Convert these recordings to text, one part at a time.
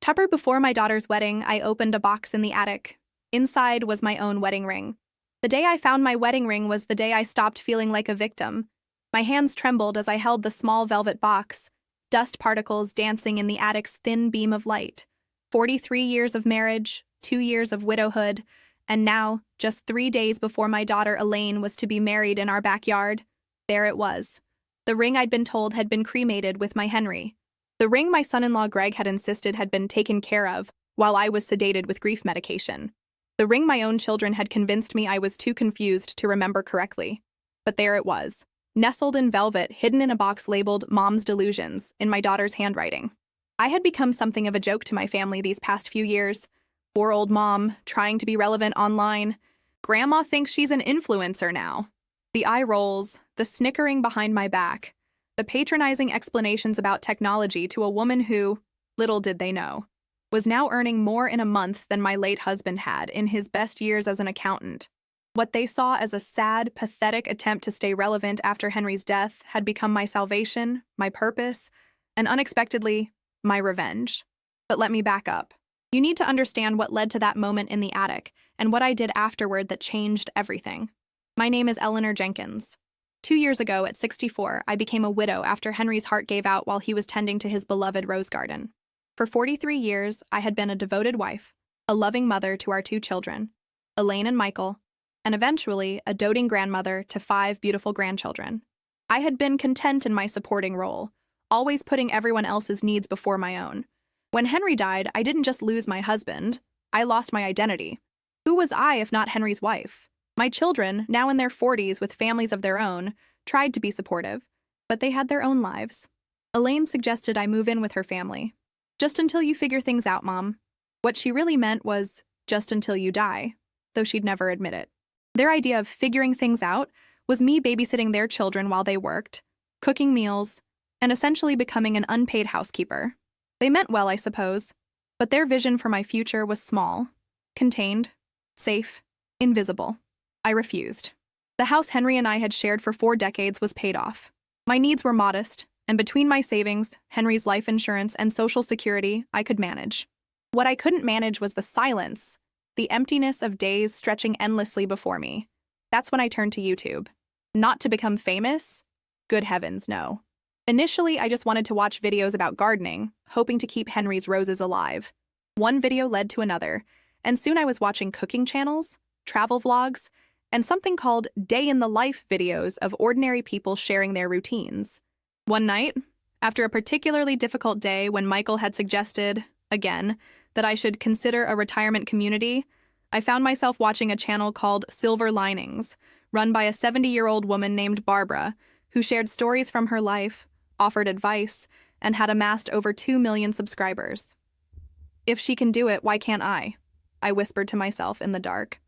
Tupper before my daughter's wedding, I opened a box in the attic. Inside was my own wedding ring. The day I found my wedding ring was the day I stopped feeling like a victim. My hands trembled as I held the small velvet box, dust particles dancing in the attic's thin beam of light. 43 years of marriage, 2 years of widowhood, and now, just 3 days before my daughter Elaine was to be married in our backyard, there it was. The ring I'd been told had been cremated with my Henry. The ring my son-in-law Greg had insisted had been taken care of while I was sedated with grief medication. The ring my own children had convinced me I was too confused to remember correctly. But there it was, nestled in velvet, hidden in a box labeled Mom's Delusions in my daughter's handwriting. I had become something of a joke to my family these past few years. Poor old mom, trying to be relevant online. Grandma thinks she's an influencer now. The eye rolls, the snickering behind my back, the patronizing explanations about technology to a woman who, little did they know, was now earning more in a month than my late husband had in his best years as an accountant. What they saw as a sad, pathetic attempt to stay relevant after Henry's death had become my salvation, my purpose, and unexpectedly, my revenge. But let me back up. You need to understand what led to that moment in the attic and what I did afterward that changed everything. My name is Eleanor Jenkins. 2 years ago, at 64, I became a widow after Henry's heart gave out while he was tending to his beloved rose garden. For 43 years, I had been a devoted wife, a loving mother to our 2 children, Elaine and Michael, and eventually a doting grandmother to 5 beautiful grandchildren. I had been content in my supporting role, always putting everyone else's needs before my own. When Henry died, I didn't just lose my husband, I lost my identity. Who was I if not Henry's wife? My children, now in their 40s with families of their own, tried to be supportive, but they had their own lives. Elaine suggested I move in with her family. Just until you figure things out, Mom. What she really meant was, just until you die, though she'd never admit it. Their idea of figuring things out was me babysitting their children while they worked, cooking meals, and essentially becoming an unpaid housekeeper. They meant well, I suppose, but their vision for my future was small, contained, safe, invisible. I refused. The house Henry and I had shared for 4 decades was paid off. My needs were modest, and between my savings, Henry's life insurance, and Social Security, I could manage. What I couldn't manage was the silence, the emptiness of days stretching endlessly before me. That's when I turned to YouTube. Not to become famous? Good heavens, no. Initially, I just wanted to watch videos about gardening, hoping to keep Henry's roses alive. One video led to another, and soon I was watching cooking channels, travel vlogs, and something called day in the life videos of ordinary people sharing their routines. One night, after a particularly difficult day when Michael had suggested, again, that I should consider a retirement community, I found myself watching a channel called Silver Linings, run by a 70-year-old woman named Barbara, who shared stories from her life, offered advice, and had amassed over 2 million subscribers. If she can do it, why can't I? I whispered to myself in the dark.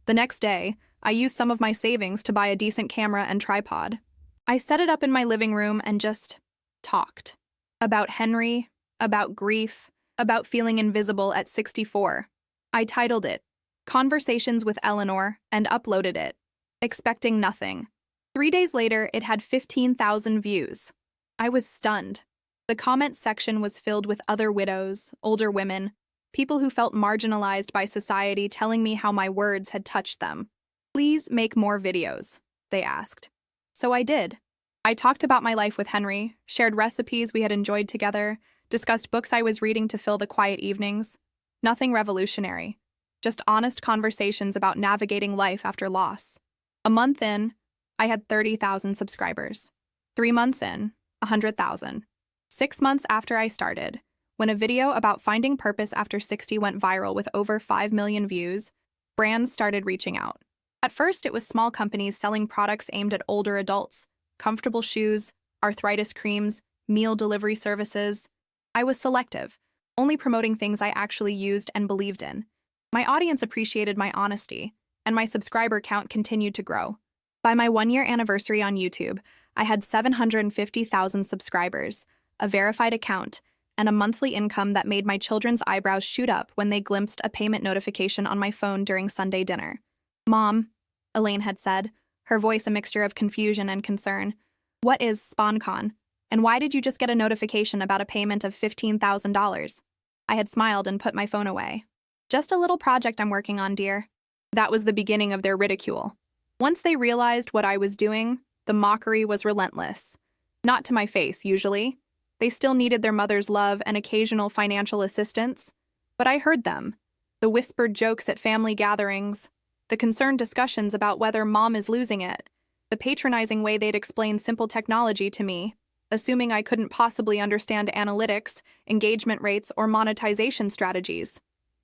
The next day, I used some of my savings to buy a decent camera and tripod. I set it up in my living room and just talked. About Henry, about grief, about feeling invisible at 64. I titled it, Conversations with Eleanor, and uploaded it, expecting nothing. 3 days later, it had 15,000 views. I was stunned. The comment section was filled with other widows, older women, people who felt marginalized by society telling me how my words had touched them. Please make more videos, they asked. So I did. I talked about my life with Henry, shared recipes we had enjoyed together, discussed books I was reading to fill the quiet evenings. Nothing revolutionary, just honest conversations about navigating life after loss. A month in, I had 30,000 subscribers. 3 months in, 100,000. 6 months after I started, when a video about finding purpose after 60 went viral with over 5 million views, brands started reaching out. At first, it was small companies selling products aimed at older adults, comfortable shoes, arthritis creams, meal delivery services. I was selective, only promoting things I actually used and believed in. My audience appreciated my honesty, and my subscriber count continued to grow. By my 1-year anniversary on YouTube, I had 750,000 subscribers, a verified account, and a monthly income that made my children's eyebrows shoot up when they glimpsed a payment notification on my phone during Sunday dinner. "Mom," Elaine had said, her voice a mixture of confusion and concern, "what is SpawnCon? And why did you just get a notification about a payment of $15,000? I had smiled and put my phone away. Just a little project I'm working on, dear. That was the beginning of their ridicule. Once they realized what I was doing, the mockery was relentless. Not to my face, usually. They still needed their mother's love and occasional financial assistance. But I heard them. The whispered jokes at family gatherings, the concerned discussions about whether mom is losing it, the patronizing way they'd explain simple technology to me, assuming I couldn't possibly understand analytics, engagement rates, or monetization strategies.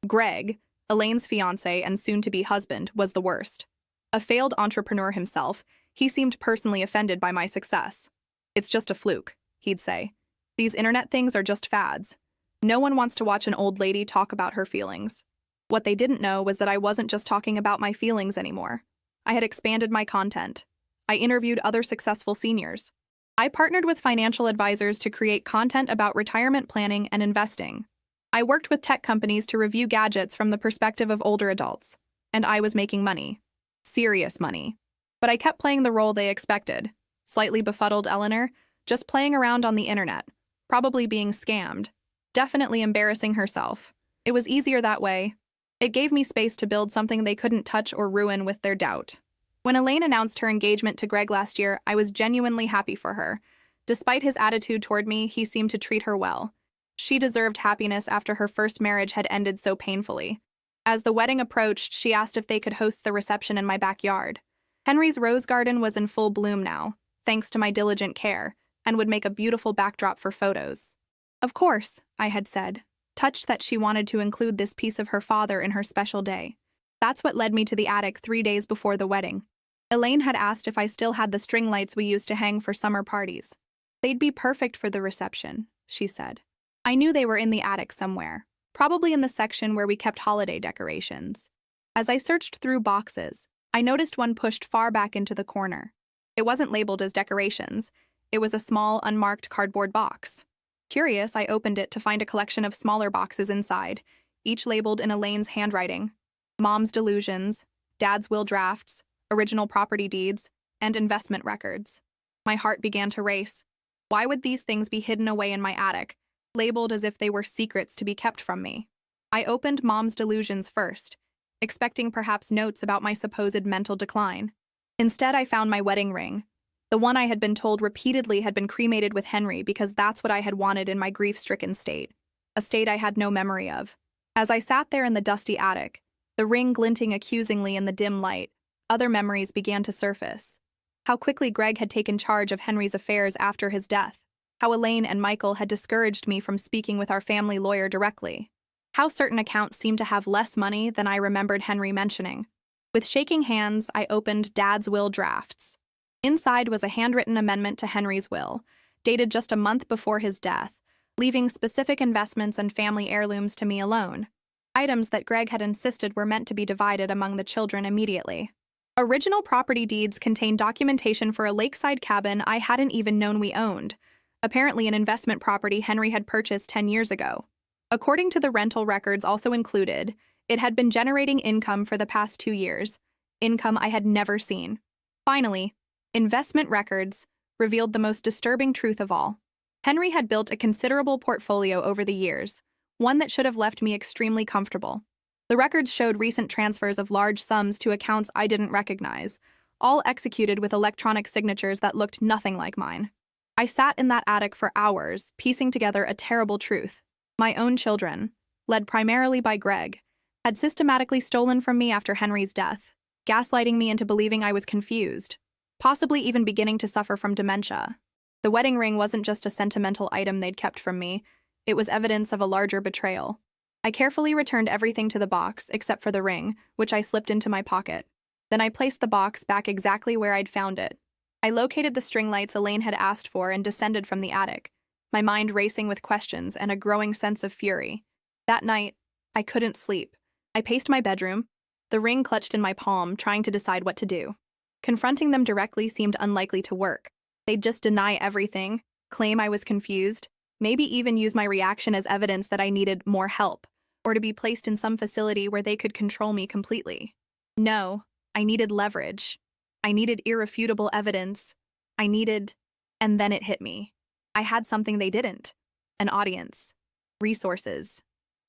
Greg, Elaine's fiancé and soon-to-be husband, was the worst. A failed entrepreneur himself, he seemed personally offended by my success. "It's just a fluke," he'd say. "These internet things are just fads. No one wants to watch an old lady talk about her feelings." What they didn't know was that I wasn't just talking about my feelings anymore. I had expanded my content. I interviewed other successful seniors. I partnered with financial advisors to create content about retirement planning and investing. I worked with tech companies to review gadgets from the perspective of older adults. And I was making money. Serious money. But I kept playing the role they expected. Slightly befuddled Eleanor, just playing around on the internet, probably being scammed, definitely embarrassing herself. It was easier that way. It gave me space to build something they couldn't touch or ruin with their doubt. When Elaine announced her engagement to Greg last year, I was genuinely happy for her. Despite his attitude toward me, he seemed to treat her well. She deserved happiness after her first marriage had ended so painfully. As the wedding approached, she asked if they could host the reception in my backyard. Henry's rose garden was in full bloom now, thanks to my diligent care, and would make a beautiful backdrop for photos. Of course, I had said, touched that she wanted to include this piece of her father in her special day. That's what led me to the attic 3 days before the wedding. Elaine had asked if I still had the string lights we used to hang for summer parties. "They'd be perfect for the reception," she said. I knew they were in the attic somewhere, probably in the section where we kept holiday decorations. As I searched through boxes, I noticed one pushed far back into the corner. It wasn't labeled as decorations. It was a small, unmarked cardboard box. Curious, I opened it to find a collection of smaller boxes inside, each labeled in Elaine's handwriting. Mom's delusions, Dad's will drafts, original property deeds, and investment records. My heart began to race. Why would these things be hidden away in my attic, labeled as if they were secrets to be kept from me? I opened Mom's delusions first, expecting perhaps notes about my supposed mental decline. Instead, I found my wedding ring. The one I had been told repeatedly had been cremated with Henry because that's what I had wanted in my grief-stricken state, a state I had no memory of. As I sat there in the dusty attic, the ring glinting accusingly in the dim light, other memories began to surface. How quickly Greg had taken charge of Henry's affairs after his death. How Elaine and Michael had discouraged me from speaking with our family lawyer directly. How certain accounts seemed to have less money than I remembered Henry mentioning. With shaking hands, I opened Dad's will drafts. Inside was a handwritten amendment to Henry's will, dated just a month before his death, leaving specific investments and family heirlooms to me alone. Items that Greg had insisted were meant to be divided among the children immediately. Original property deeds contained documentation for a lakeside cabin I hadn't even known we owned, apparently an investment property Henry had purchased 10 years ago. According to the rental records also included, it had been generating income for the past 2 years, income I had never seen. Finally, investment records revealed the most disturbing truth of all. Henry had built a considerable portfolio over the years, one that should have left me extremely comfortable. The records showed recent transfers of large sums to accounts I didn't recognize, all executed with electronic signatures that looked nothing like mine. I sat in that attic for hours, piecing together a terrible truth. My own children, led primarily by Greg, had systematically stolen from me after Henry's death, gaslighting me into believing I was confused, possibly even beginning to suffer from dementia. The wedding ring wasn't just a sentimental item they'd kept from me, it was evidence of a larger betrayal. I carefully returned everything to the box except for the ring, which I slipped into my pocket. Then I placed the box back exactly where I'd found it. I located the string lights Elaine had asked for and descended from the attic, my mind racing with questions and a growing sense of fury. That night, I couldn't sleep. I paced my bedroom, the ring clutched in my palm, trying to decide what to do. Confronting them directly seemed unlikely to work. They'd just deny everything, claim I was confused, maybe even use my reaction as evidence that I needed more help, or to be placed in some facility where they could control me completely. No, I needed leverage. I needed irrefutable evidence. And then it hit me. I had something they didn't. An audience. Resources.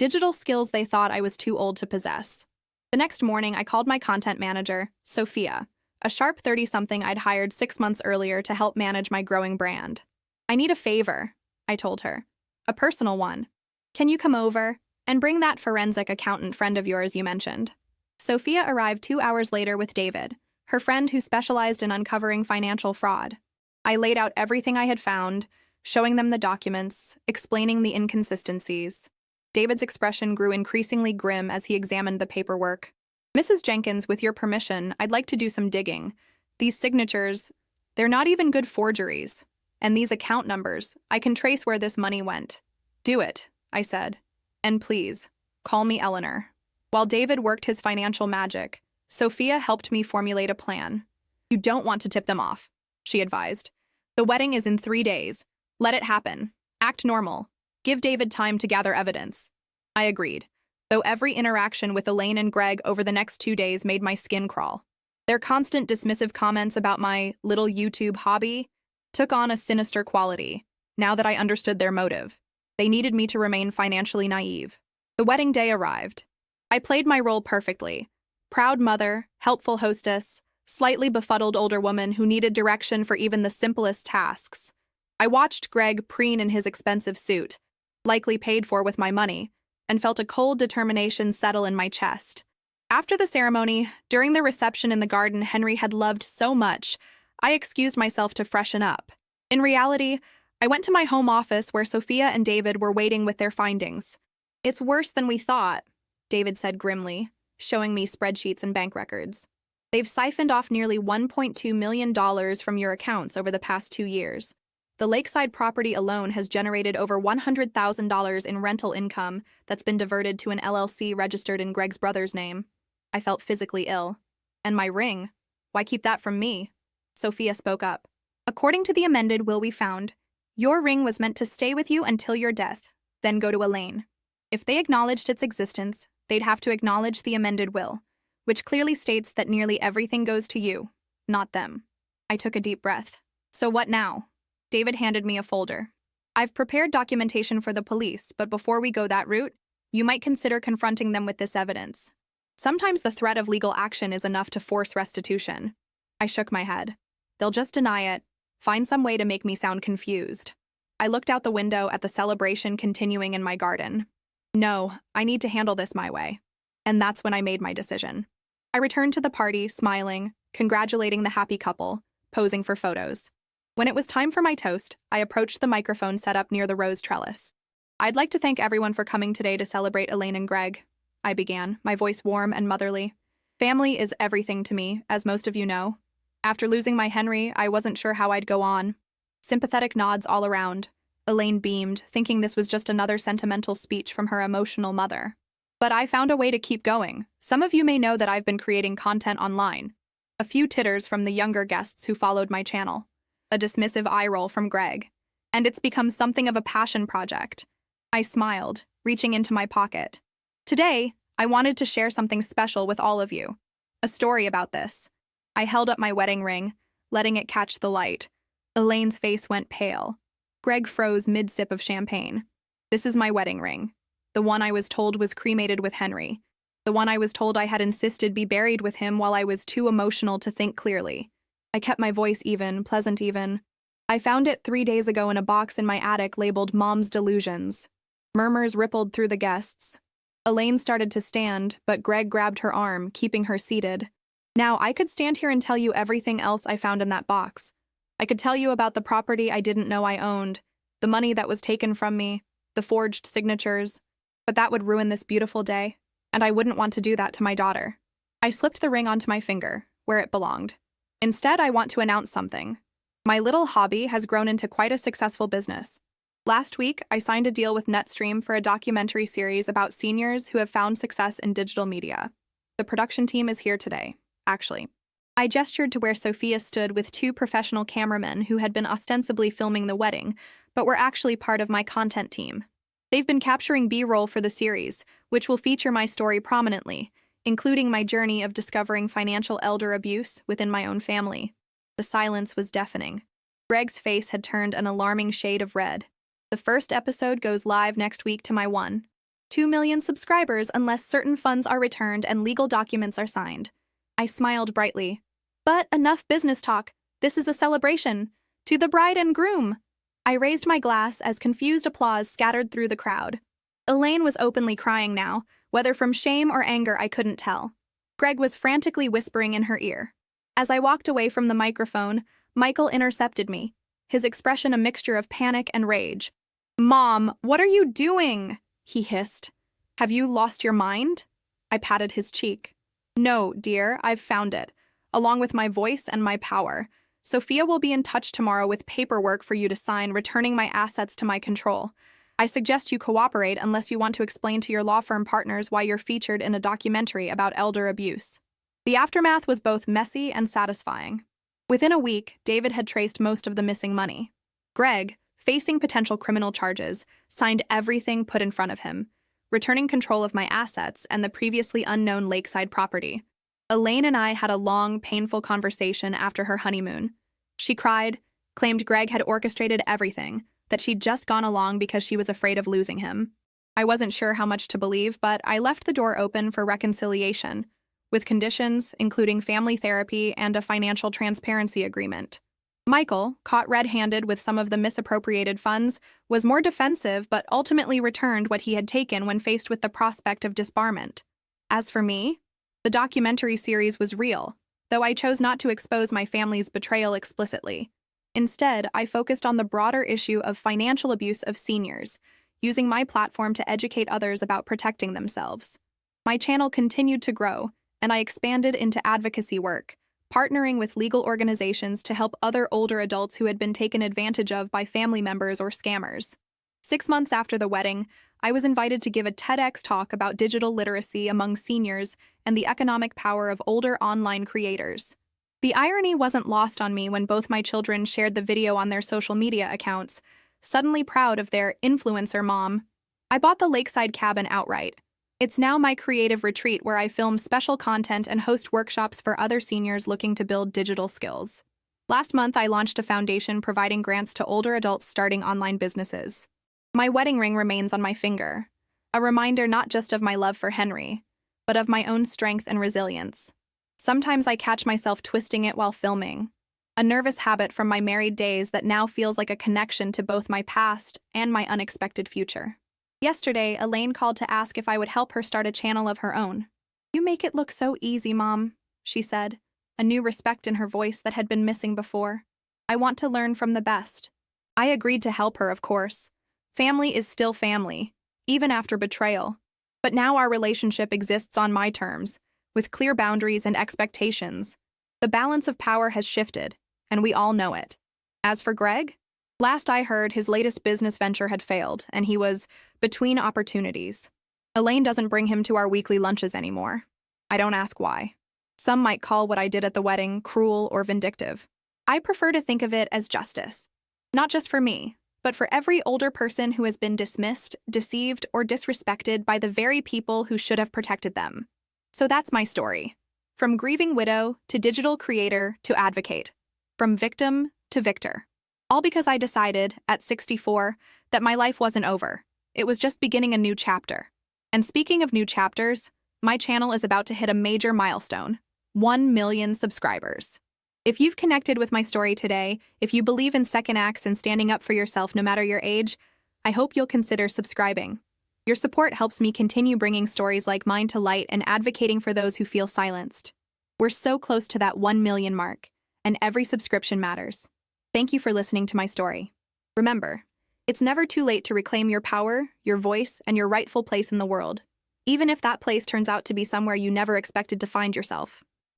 Digital skills they thought I was too old to possess. The next morning, I called my content manager, Sophia, a sharp 30-something I'd hired 6 months earlier to help manage my growing brand. "I need a favor," I told her. "A personal one. Can you come over and bring that forensic accountant friend of yours you mentioned?" Sophia arrived 2 hours later with David, her friend who specialized in uncovering financial fraud. I laid out everything I had found, showing them the documents, explaining the inconsistencies. David's expression grew increasingly grim as he examined the paperwork. "Mrs. Jenkins, with your permission, I'd like to do some digging. These signatures, they're not even good forgeries. And these account numbers, I can trace where this money went." "Do it," I said. "And please, call me Eleanor." While David worked his financial magic, Sophia helped me formulate a plan. "You don't want to tip them off," she advised. "The wedding is in 3 days. Let it happen. Act normal. Give David time to gather evidence." I agreed, though every interaction with Elaine and Greg over the next 2 days made my skin crawl. Their constant dismissive comments about my little YouTube hobby took on a sinister quality, now that I understood their motive. They needed me to remain financially naive. The wedding day arrived. I played my role perfectly. Proud mother, helpful hostess, slightly befuddled older woman who needed direction for even the simplest tasks. I watched Greg preen in his expensive suit, likely paid for with my money, and felt a cold determination settle in my chest. After the ceremony, during the reception in the garden Henry had loved so much, I excused myself to freshen up. In reality, I went to my home office where Sophia and David were waiting with their findings. "It's worse than we thought," David said grimly, showing me spreadsheets and bank records. "They've siphoned off nearly $1.2 million from your accounts over the past 2 years. The lakeside property alone has generated over $100,000 in rental income that's been diverted to an LLC registered in Greg's brother's name." I felt physically ill. "And my ring? Why keep that from me?" Sophia spoke up. "According to the amended will we found, your ring was meant to stay with you until your death, then go to Elaine. If they acknowledged its existence, they'd have to acknowledge the amended will, which clearly states that nearly everything goes to you, not them." I took a deep breath. "So what now?" David handed me a folder. "I've prepared documentation for the police, but before we go that route, you might consider confronting them with this evidence. Sometimes the threat of legal action is enough to force restitution." I shook my head. "They'll just deny it, find some way to make me sound confused." I looked out the window at the celebration continuing in my garden. No, I need to handle this my way. And that's when I made my decision. I returned to the party, smiling, congratulating the happy couple, posing for photos. When it was time for my toast, I approached the microphone set up near the rose trellis. "I'd like to thank everyone for coming today to celebrate Elaine and Greg," I began, my voice warm and motherly. "Family is everything to me, as most of you know. After losing my Henry, I wasn't sure how I'd go on." Sympathetic nods all around. Elaine beamed, thinking this was just another sentimental speech from her emotional mother. But I found a way to keep going. Some of you may know that I've been creating content online. A few titters from the younger guests who followed my channel. A dismissive eye roll from Greg. And it's become something of a passion project. I smiled, reaching into my pocket. Today, I wanted to share something special with all of you. A story about this. I held up my wedding ring, letting it catch the light. Elaine's face went pale. Greg froze mid-sip of champagne. "This is my wedding ring. The one I was told was cremated with Henry. The one I was told I had insisted be buried with him while I was too emotional to think clearly." I kept my voice even, pleasant even. "I found it 3 days ago in a box in my attic labeled Mom's Delusions." Murmurs rippled through the guests. Elaine started to stand, but Greg grabbed her arm, keeping her seated. "Now, I could stand here and tell you everything else I found in that box. I could tell you about the property I didn't know I owned, the money that was taken from me, the forged signatures, but that would ruin this beautiful day, and I wouldn't want to do that to my daughter." I slipped the ring onto my finger, where it belonged. "Instead, I want to announce something. My little hobby has grown into quite a successful business. Last week, I signed a deal with Netstream for a documentary series about seniors who have found success in digital media. The production team is here today, actually." I gestured to where Sophia stood with 2 professional cameramen who had been ostensibly filming the wedding, but were actually part of my content team. They've been capturing B-roll for the series, which will feature my story prominently, including my journey of discovering financial elder abuse within my own family. The silence was deafening. Greg's face had turned an alarming shade of red. "The first episode goes live next week to my 1. 2 million subscribers unless certain funds are returned and legal documents are signed. I smiled brightly. But enough business talk. This is a celebration. To the bride and groom. I raised my glass as confused applause scattered through the crowd. Elaine was openly crying now, whether from shame or anger I couldn't tell. Greg was frantically whispering in her ear. As I walked away from the microphone, Michael intercepted me, his expression a mixture of panic and rage. "Mom, what are you doing?" he hissed. "Have you lost your mind?" I patted his cheek. "No, dear, I've found it, along with my voice and my power. Sophia will be in touch tomorrow with paperwork for you to sign, returning my assets to my control. I suggest you cooperate unless you want to explain to your law firm partners why you're featured in a documentary about elder abuse." The aftermath was both messy and satisfying. Within a week, David had traced most of the missing money. Greg, facing potential criminal charges, signed everything put in front of him, returning control of my assets and the previously unknown lakeside property. Elaine and I had a long, painful conversation after her honeymoon. She cried, claimed Greg had orchestrated everything, that she'd just gone along because she was afraid of losing him. I wasn't sure how much to believe, but I left the door open for reconciliation, with conditions including family therapy and a financial transparency agreement. Michael, caught red-handed with some of the misappropriated funds, was more defensive but ultimately returned what he had taken when faced with the prospect of disbarment. As for me, the documentary series was real, though I chose not to expose my family's betrayal explicitly. Instead, I focused on the broader issue of financial abuse of seniors, using my platform to educate others about protecting themselves. My channel continued to grow, and I expanded into advocacy work, partnering with legal organizations to help other older adults who had been taken advantage of by family members or scammers. 6 months after the wedding, I was invited to give a TEDx talk about digital literacy among seniors and the economic power of older online creators. The irony wasn't lost on me when both my children shared the video on their social media accounts, suddenly proud of their influencer mom. I bought the lakeside cabin outright. It's now my creative retreat where I film special content and host workshops for other seniors looking to build digital skills. Last month, I launched a foundation providing grants to older adults starting online businesses. My wedding ring remains on my finger, a reminder not just of my love for Henry, but of my own strength and resilience. Sometimes I catch myself twisting it while filming, a nervous habit from my married days that now feels like a connection to both my past and my unexpected future. Yesterday, Elaine called to ask if I would help her start a channel of her own. "You make it look so easy, Mom," she said, a new respect in her voice that had been missing before. "I want to learn from the best." I agreed to help her, of course. Family is still family, even after betrayal. But now our relationship exists on my terms, with clear boundaries and expectations. The balance of power has shifted, and we all know it. As for Greg, last I heard, his latest business venture had failed, and he was between opportunities. Elaine doesn't bring him to our weekly lunches anymore. I don't ask why. Some might call what I did at the wedding cruel or vindictive. I prefer to think of it as justice. Not just for me, but for every older person who has been dismissed, deceived, or disrespected by the very people who should have protected them. So that's my story. From grieving widow to digital creator to advocate. From victim to victor. All because I decided, at 64, that my life wasn't over. It was just beginning a new chapter. And speaking of new chapters, my channel is about to hit a major milestone: 1 million subscribers. If you've connected with my story today, if you believe in second acts and standing up for yourself no matter your age, I hope you'll consider subscribing. Your support helps me continue bringing stories like mine to light and advocating for those who feel silenced. We're so close to that 1 million mark, and every subscription matters. Thank you for listening to my story. Remember, it's never too late to reclaim your power, your voice, and your rightful place in the world, even if that place turns out to be somewhere you never expected to find yourself.